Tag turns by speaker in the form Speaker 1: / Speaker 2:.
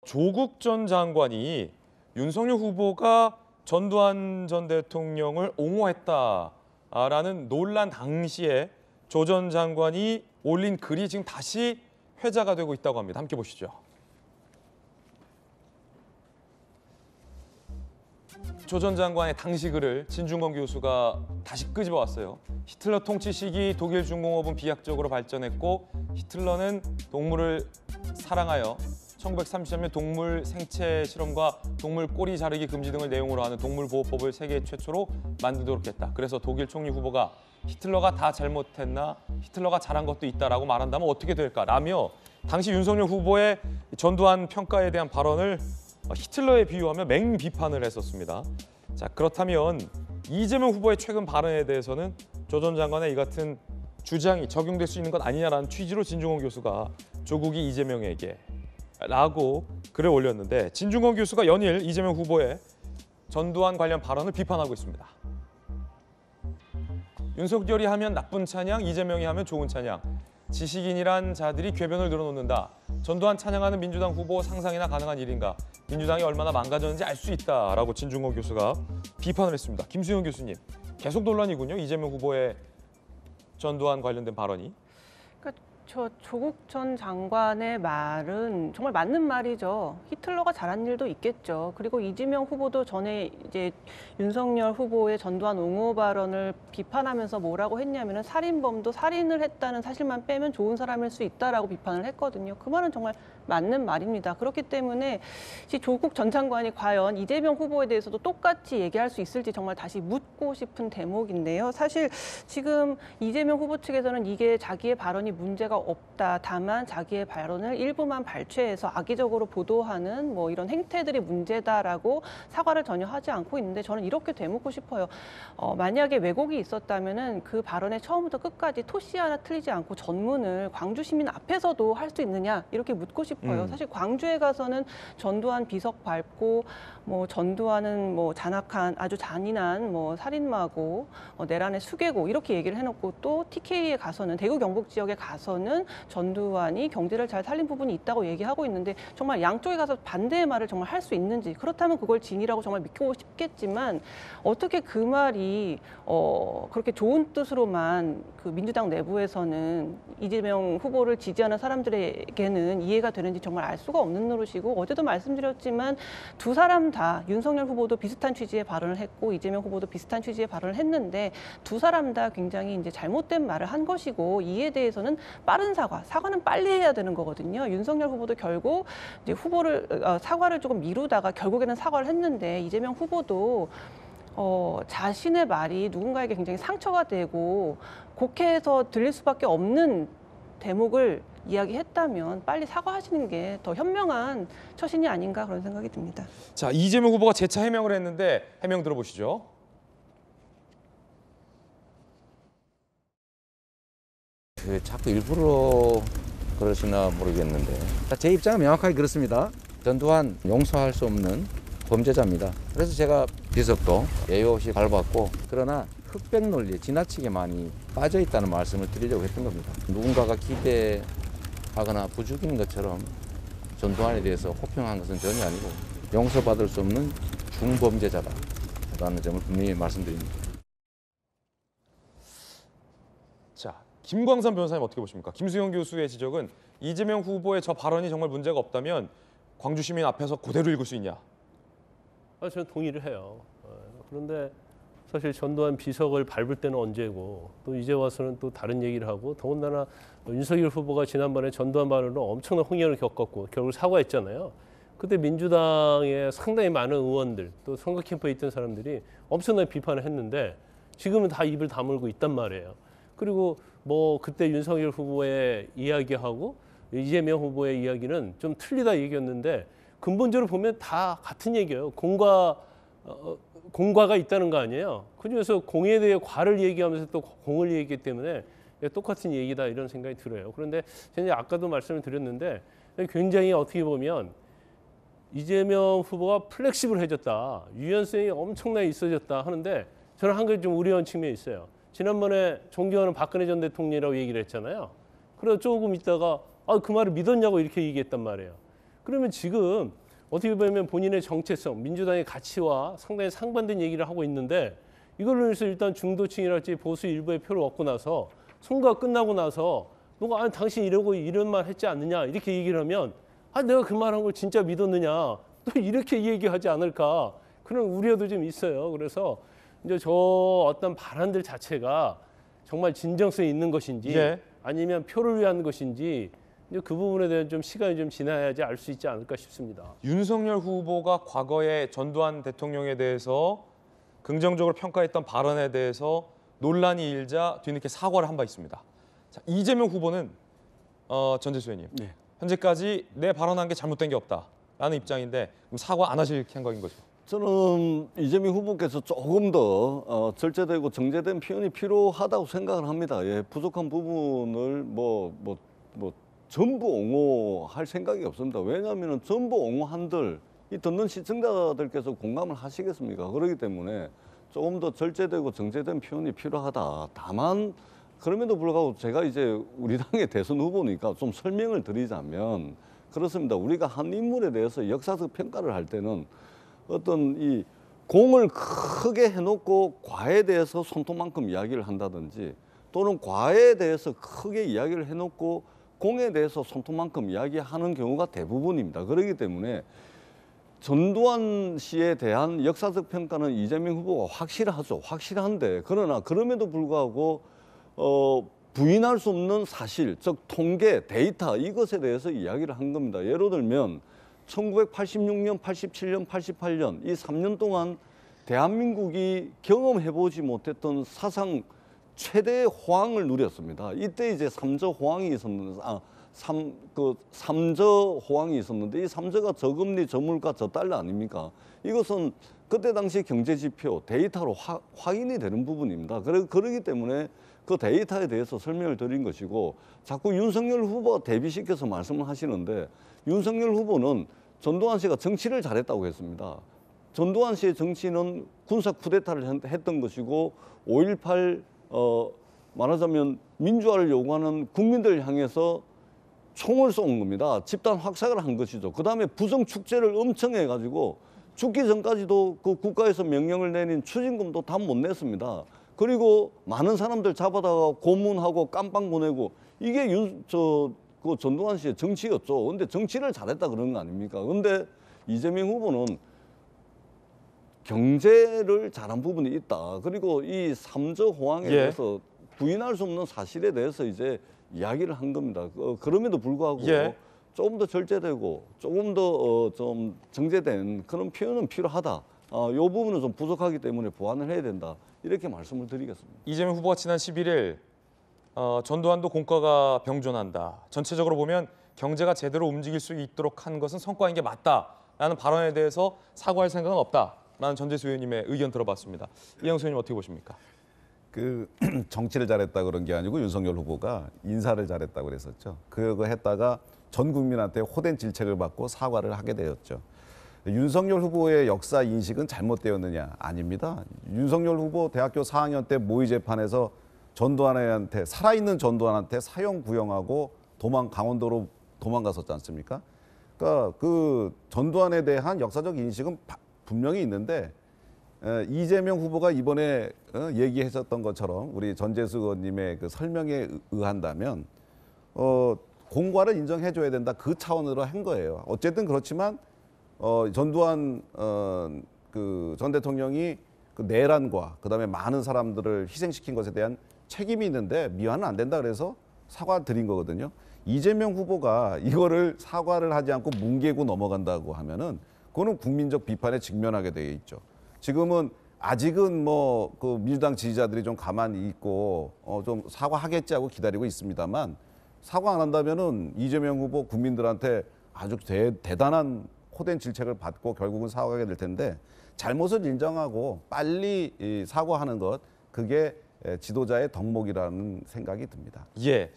Speaker 1: 조국 전 장관이 윤석열 후보가 전두환 전 대통령을 옹호했다라는 논란 당시에 조 전 장관이 올린 글이 지금 다시 회자가 되고 있다고 합니다. 함께 보시죠. 조 전 장관의 당시 글을 진중권 교수가 다시 끄집어 왔어요. 히틀러 통치 시기 독일 중공업은 비약적으로 발전했고 히틀러는 동물을 사랑하여 1933년 동물 생체 실험과 동물 꼬리 자르기 금지 등을 내용으로 하는 동물보호법을 세계 최초로 만들도록 했다. 그래서 독일 총리 후보가 히틀러가 다 잘못했나 히틀러가 잘한 것도 있다라고 말한다면 어떻게 될까라며 당시 윤석열 후보의 전두환 평가에 대한 발언을 히틀러에 비유하며 맹비판을 했었습니다. 자, 그렇다면 이재명 후보의 최근 발언에 대해서는 조 전 장관의 이 같은 주장이 적용될 수 있는 것 아니냐라는 취지로 진중권 교수가 조국이 이재명에게 라고 글을 올렸는데 진중권 교수가 연일 이재명 후보의 전두환 관련 발언을 비판하고 있습니다. 윤석열이 하면 나쁜 찬양, 이재명이 하면 좋은 찬양. 지식인이란 자들이 궤변을 늘어놓는다. 전두환 찬양하는 민주당 후보 상상이나 가능한 일인가. 민주당이 얼마나 망가졌는지 알 수 있다라고 진중권 교수가 비판을 했습니다. 김수영 교수님, 계속 논란이군요. 이재명 후보의 전두환 관련된 발언이.
Speaker 2: 저 조국 전 장관의 말은 정말 맞는 말이죠. 히틀러가 잘한 일도 있겠죠. 그리고 이재명 후보도 전에 이제 윤석열 후보의 전두환 옹호 발언을 비판하면서 뭐라고 했냐면은 살인범도 살인을 했다는 사실만 빼면 좋은 사람일 수 있다라고 비판을 했거든요. 그 말은 정말 맞는 말입니다. 그렇기 때문에 조국 전 장관이 과연 이재명 후보에 대해서도 똑같이 얘기할 수 있을지 정말 다시 묻고 싶은 대목인데요. 사실 지금 이재명 후보 측에서는 이게 자기의 발언이 문제가 없다. 다만 자기의 발언을 일부만 발췌해서 악의적으로 보도하는 뭐 이런 행태들이 문제다라고 사과를 전혀 하지 않고 있는데 저는 이렇게 되묻고 싶어요. 만약에 왜곡이 있었다면은 그 발언에 처음부터 끝까지 토시 하나 틀리지 않고 전문을 광주 시민 앞에서도 할 수 있느냐 이렇게 묻고 싶어요. 사실 광주에 가서는 전두환 비석 밟고 뭐 전두환은 뭐 잔악한 아주 잔인한 뭐 살인마고 내란의 수괴고 이렇게 얘기를 해놓고 또 TK에 가서는 대구 경북 지역에 가서는 전두환이 경제를 잘 살린 부분이 있다고 얘기하고 있는데 정말 양쪽에 가서 반대의 말을 정말 할 수 있는지 그렇다면 그걸 진이라고 정말 믿고 싶겠지만 어떻게 그 말이 그렇게 좋은 뜻으로만 그 민주당 내부에서는 이재명 후보를 지지하는 사람들에게는 이해가 되는지 정말 알 수가 없는 노릇이고 어제도 말씀드렸지만 두 사람 다 윤석열 후보도 비슷한 취지의 발언을 했고 이재명 후보도 비슷한 취지의 발언을 했는데 두 사람 다 굉장히 이제 잘못된 말을 한 것이고 이에 대해서는 빠른 사과는 빨리 해야 되는 거거든요. 윤석열 후보도 결국 이제 사과를 조금 미루다가 결국에는 사과를 했는데 이재명 후보도 자신의 말이 누군가에게 굉장히 상처가 되고 곡해해서 들릴 수밖에 없는 대목을 이야기했다면 빨리 사과하시는 게 더 현명한 처신이 아닌가 그런 생각이 듭니다.
Speaker 1: 자, 이재명 후보가 재차 해명을 했는데 해명 들어보시죠.
Speaker 3: 자꾸 일부러 그러시나 모르겠는데 제 입장은 명확하게 그렇습니다. 전두환 용서할 수 없는 범죄자입니다. 그래서 제가 비석도 예의 없이 밟았고 그러나 흑백 논리에 지나치게 많이 빠져 있다는 말씀을 드리려고 했던 겁니다. 누군가가 기대하거나 부추기는 것처럼 전두환에 대해서 호평한 것은 전혀 아니고 용서받을 수 없는 중범죄자다라는 점을 분명히 말씀드립니다.
Speaker 1: 자, 김광선 변호사님 어떻게 보십니까? 김수영 교수의 지적은 이재명 후보의 저 발언이 정말 문제가 없다면 광주 시민 앞에서 그대로 읽을 수 있냐?
Speaker 4: 저는 동의를 해요. 그런데 사실 전두환 비석을 밟을 때는 언제고 또 이제 와서는 또 다른 얘기를 하고 더군다나 윤석열 후보가 지난번에 전두환 발언으로 엄청난 홍역을 겪었고 결국 사과했잖아요. 그때 민주당의 상당히 많은 의원들 또 선거 캠프에 있던 사람들이 엄청나게 비판을 했는데 지금은 다 입을 다물고 있단 말이에요. 그리고 뭐 그때 윤석열 후보의 이야기하고 이재명 후보의 이야기는 좀 틀리다 얘기였는데 근본적으로 보면 다 같은 얘기예요. 공과가 있다는 거 아니에요. 그중에서 공에 대해 과를 얘기하면서 또 공을 얘기했기 때문에 똑같은 얘기다 이런 생각이 들어요. 그런데 제가 아까도 말씀을 드렸는데 굉장히 어떻게 보면 이재명 후보가 플렉시블해졌다. 유연성이 엄청나게 있어졌다 하는데 저는 한 가지 좀 우려한 측면이 있어요. 지난번에 존경하는 박근혜 전 대통령이라고 얘기를 했잖아요. 그래서 조금 있다가 그 말을 믿었냐고 이렇게 얘기했단 말이에요. 그러면 지금 어떻게 보면 본인의 정체성, 민주당의 가치와 상당히 상반된 얘기를 하고 있는데 이걸로 해서 일단 중도층이랄지 보수 일부의 표를 얻고 나서 선거가 끝나고 나서 누가 아, 당신 이러고 이런 말 했지 않느냐 이렇게 얘기를 하면 아, 내가 그 말한 걸 진짜 믿었느냐 또 이렇게 얘기하지 않을까 그런 우려도 좀 있어요. 그래서 이제 저 어떤 발언들 자체가 정말 진정성이 있는 것인지
Speaker 1: 예.
Speaker 4: 아니면 표를 위한 것인지 이제 그 부분에 대한 좀 시간이 좀 지나야지 알 수 있지 않을까 싶습니다.
Speaker 1: 윤석열 후보가 과거에 전두환 대통령에 대해서 긍정적으로 평가했던 발언에 대해서 논란이 일자 뒤늦게 사과를 한 바 있습니다. 자, 이재명 후보는 전재수 의원님,
Speaker 5: 네.
Speaker 1: 현재까지 내 발언한 게 잘못된 게 없다라는 입장인데 그럼 사과 안 하실 생각인 거죠?
Speaker 5: 저는 이재명 후보께서 조금 더 절제되고 정제된 표현이 필요하다고 생각을 합니다. 예, 부족한 부분을 전부 옹호할 생각이 없습니다. 왜냐하면 전부 옹호한들 이 듣는 시청자들께서 공감을 하시겠습니까? 그렇기 때문에 조금 더 절제되고 정제된 표현이 필요하다. 다만 그럼에도 불구하고 제가 이제 우리 당의 대선 후보니까 좀 설명을 드리자면 그렇습니다. 우리가 한 인물에 대해서 역사적 평가를 할 때는 어떤 이 공을 크게 해놓고 과에 대해서 손톱만큼 이야기를 한다든지 또는 과에 대해서 크게 이야기를 해놓고 공에 대해서 손톱만큼 이야기하는 경우가 대부분입니다. 그렇기 때문에 전두환 씨에 대한 역사적 평가는 이재명 후보가 확실하죠. 확실한데 그러나 그럼에도 불구하고 부인할 수 없는 사실, 즉 통계, 데이터 이것에 대해서 이야기를 한 겁니다. 예를 들면 1986년, 87년, 88년 이 3년 동안 대한민국이 경험해보지 못했던 사상 최대의 호황을 누렸습니다. 이때 이제 삼저 호황이 있었는데, 삼저 호황이 있었는데 이 삼저가 저금리, 저물가, 저달러 아닙니까? 이것은 그때 당시 경제 지표, 데이터로 확인이 되는 부분입니다. 그러기 때문에 그 데이터에 대해서 설명을 드린 것이고 자꾸 윤석열 후보가 대비시켜서 말씀을 하시는데 윤석열 후보는 전두환 씨가 정치를 잘했다고 했습니다. 전두환 씨의 정치는 군사 쿠데타를 했던 것이고 5.18 말하자면 민주화를 요구하는 국민들을 향해서 총을 쏜 겁니다. 집단 확산을 한 것이죠. 그다음에 부정 축제를 엄청 해가지고 죽기 전까지도 그 국가에서 명령을 내린 추징금도 다 못 냈습니다. 그리고 많은 사람들 잡아다가 고문하고 깜빵 보내고 이게 그 전두환 씨의 정치였죠. 근데 정치를 잘했다 그런 거 아닙니까? 근데 이재명 후보는 경제를 잘한 부분이 있다. 그리고 이 삼저 호황에 대해서 부인할 수 없는 사실에 대해서 이제 이야기를 한 겁니다. 그럼에도 불구하고 조금 더 절제되고 조금 더 좀 정제된 그런 표현은 필요하다. 이 부분은 좀 부족하기 때문에 보완을 해야 된다. 이렇게 말씀을 드리겠습니다.
Speaker 1: 이재명 후보가 지난 11일 전두환도 공과가 병존한다. 전체적으로 보면 경제가 제대로 움직일 수 있도록 한 것은 성과인 게 맞다라는 발언에 대해서 사과할 생각은 없다라는 전재수 의원님의 의견 들어봤습니다. 이영수 의원님 어떻게 보십니까?
Speaker 6: 그 정치를 잘했다 그런 게 아니고 윤석열 후보가 인사를 잘했다고 그랬었죠. 그거 했다가 전 국민한테 호된 질책을 받고 사과를 하게 되었죠. 윤석열 후보의 역사 인식은 잘못되었느냐? 아닙니다. 윤석열 후보 대학교 4학년 때 모의 재판에서 전두환한테 살아있는 전두환한테 사형 구형하고 강원도로 도망갔었지 않습니까? 그러니까 그 전두환에 대한 역사적 인식은 분명히 있는데 이재명 후보가 이번에 얘기했었던 것처럼 우리 전재수 의원님의 그 설명에 의한다면 공과를 인정해줘야 된다 그 차원으로 한 거예요. 어쨌든 그렇지만 전두환 그 전 대통령이 그 내란과 그다음에 많은 사람들을 희생시킨 것에 대한 책임이 있는데 미화는 안 된다 그래서 사과드린 거거든요. 이재명 후보가 이거를 사과를 하지 않고 뭉개고 넘어간다고 하면은 그거는 국민적 비판에 직면하게 되어 있죠. 지금은 아직은 뭐 그 민주당 지지자들이 좀 가만히 있고 좀 사과하겠지 하고 기다리고 있습니다만 사과 안 한다면은 이재명 후보 국민들한테 아주 대단한 호된 질책을 받고 결국은 사과하게 될 텐데 잘못을 인정하고 빨리 사과하는 것 그게 지도자의 덕목이라는 생각이 듭니다.
Speaker 1: 예.